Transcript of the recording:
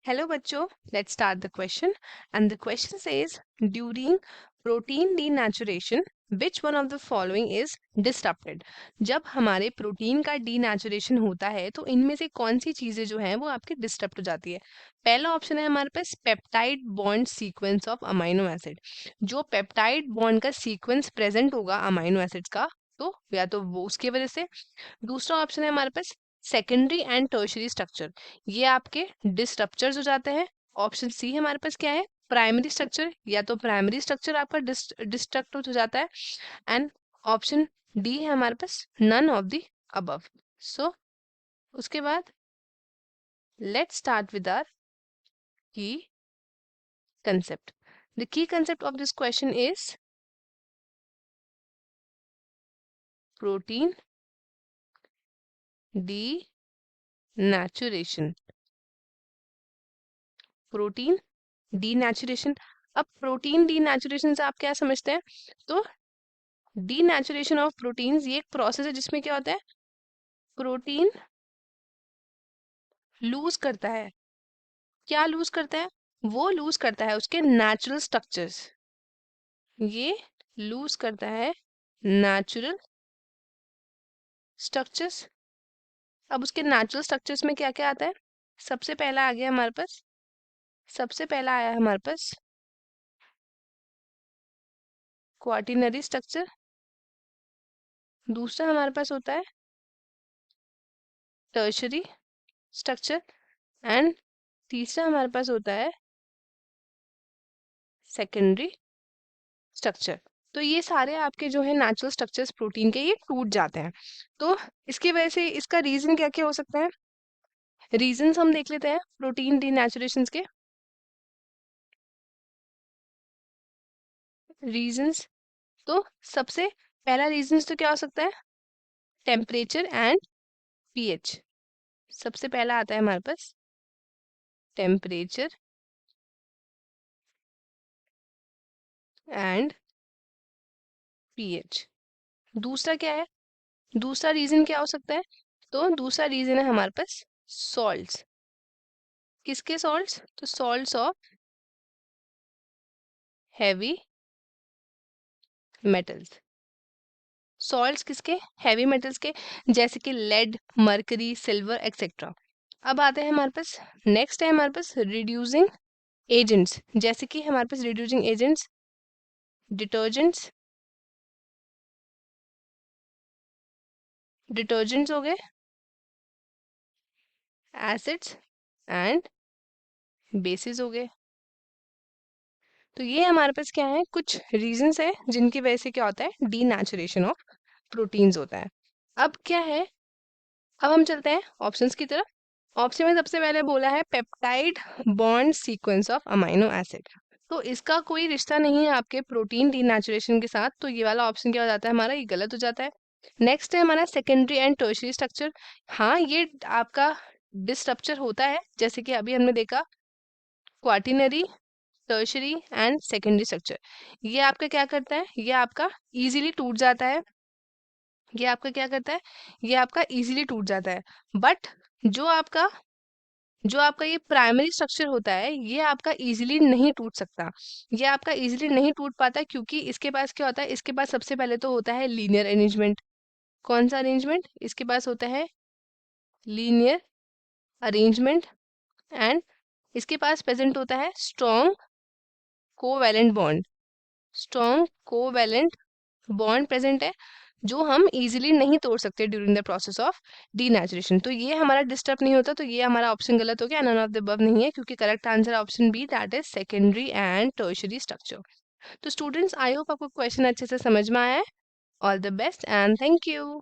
Hello बच्चों, let's start the question. And the question says, during protein denaturation, which one of the following is disrupted? जब हमारे protein का denaturation होता है तो इनमें से कौन सी चीजें जो हैं वो आपके डिस्टर्ब हो जाती है? पहला ऑप्शन है हमारे पास peptide bond sequence of amino acid. जो पेप्टाइड बॉन्ड का सीक्वेंस प्रेजेंट होगा अमाइनो एसिड्स का, तो या तो वो उसकी वजह से। दूसरा ऑप्शन है हमारे पास सेकेंडरी एंड टर्शरी स्ट्रक्चर, ये आपके डिस्ट्रक्चर्स हो जाते हैं। ऑप्शन सी हमारे पास क्या है, प्राइमरी स्ट्रक्चर, या तो प्राइमरी स्ट्रक्चर आपका डिस्ट्रक्ट हो जाता है। एंड ऑप्शन डी है हमारे पास नन ऑफ द अबव। सो उसके बाद लेट्स स्टार्ट विद आवर की concept. The key concept of this question is protein denaturation. Protein denaturation. अब प्रोटीन डीनेचुरेशन से आप क्या समझते हैं? तो डीनेचुरेशन ऑफ प्रोटीन्स ये एक प्रोसेस है जिसमें क्या होता है, प्रोटीन लूज करता है। क्या लूज करता है? वो लूज करता है उसके नेचुरल स्ट्रक्चर्स। ये लूज करता है नेचुरल स्ट्रक्चर्स। अब उसके नेचुरल स्ट्रक्चर्स में क्या क्या आता है? सबसे पहला आ गया हमारे पास, सबसे पहला आया हमारे पास क्वार्टिनरी स्ट्रक्चर। दूसरा हमारे पास होता है टर्शरी स्ट्रक्चर। एंड तीसरा हमारे पास होता है सेकेंडरी स्ट्रक्चर। तो ये सारे आपके जो है नेचुरल स्ट्रक्चर्स प्रोटीन के ये टूट जाते हैं। तो इसकी वजह से इसका रीजन क्या क्या हो सकता है? रीजंस हम देख लेते हैं प्रोटीन डीनेचुरेशन के। रीजंस, तो सबसे पहला रीजंस तो क्या हो सकता है? Temperature and pH. सबसे पहला आता है हमारे पास टेम्परेचर एंड पीएच। दूसरा क्या है? दूसरा रीजन क्या हो सकता है? तो दूसरा रीजन है हमारे पास सॉल्ट्स। किसके सॉल्ट्स? तो salts of heavy metals. Salts किसके? हैवी मेटल्स के, जैसे कि लेड, मरकरी, सिल्वर एक्सेट्रा। अब आते हैं हमारे पास, नेक्स्ट है हमारे पास रिड्यूसिंग एजेंट्स, जैसे कि हमारे पास रिड्यूसिंग एजेंट्स डिटर्जेंट्स, डिटर्जेंट्स हो गए, एसिड्स एंड बेसिस हो गए। तो ये हमारे पास क्या है, कुछ रीजंस है जिनकी वजह से क्या होता है, डीनेचुरेशन ऑफ प्रोटीन्स होता है। अब क्या है, अब हम चलते हैं ऑप्शंस की तरफ। ऑप्शन में सबसे पहले बोला है peptide bond sequence of amino acid. तो इसका कोई रिश्ता नहीं है आपके प्रोटीन डीनेचुरेशन के साथ, तो ये वाला ऑप्शन क्या हो जाता है हमारा, ये गलत हो जाता है। नेक्स्ट है हमारा सेकेंडरी एंड टर्शरी स्ट्रक्चर। हाँ, ये आपका डिस्ट्रक्चर होता है, जैसे कि अभी हमने देखा quaternary, tertiary and secondary structure. ये आपका क्या करता है, ये आपका इजीली टूट जाता है। ये आपका क्या करता है, ये आपका इजीली टूट जाता है। बट जो आपका जो आपका ये प्राइमरी स्ट्रक्चर होता है, ये आपका इजीली नहीं टूट सकता। ये आपका इजीली नहीं टूट पाता क्योंकि इसके पास क्या होता है, इसके पास सबसे पहले तो होता है लीनियर अरेंजमेंट। कौन सा अरेंजमेंट? इसके पास होता है लीनियर अरेंजमेंट। एंड इसके पास प्रेजेंट होता है strong covalent bond. Strong covalent bond present है, जो हम इजीली नहीं तोड़ सकते during the process of denaturation. तो ये हमारा डिस्टर्ब नहीं होता, तो ये हमारा ऑप्शन गलत हो गया, नन ऑफ द अबव नहीं है, क्योंकि correct answer option B, that is secondary and tertiary structure. तो स्टूडेंट्स, आई होप आपको क्वेश्चन अच्छे से समझ में आया है। All the best and thank you.